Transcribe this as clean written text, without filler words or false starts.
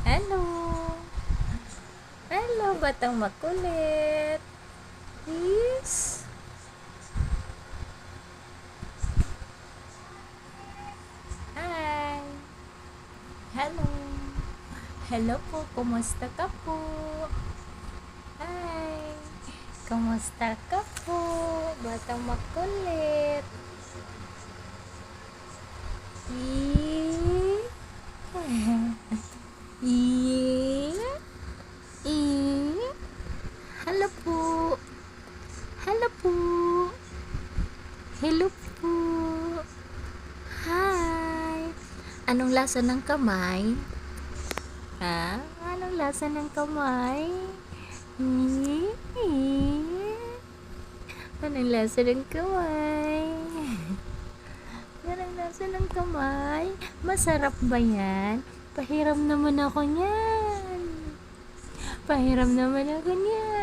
Hello! Hello, batang makulit! Yes! Hi! Hello! Hello po, kumusta ka po? Hi! Kumusta ka po, batang makulit? Eee! Eee! Eee! Hello po! Hello po! Hello po! Hi! Anong lasa ng kamay? Ha? Anong lasa ng kamay? Anong lasa ng kamay? Anong lasa ng kamay? Masarap ba yan? Pahiram naman ako niyan. Pahiram naman ako niyan.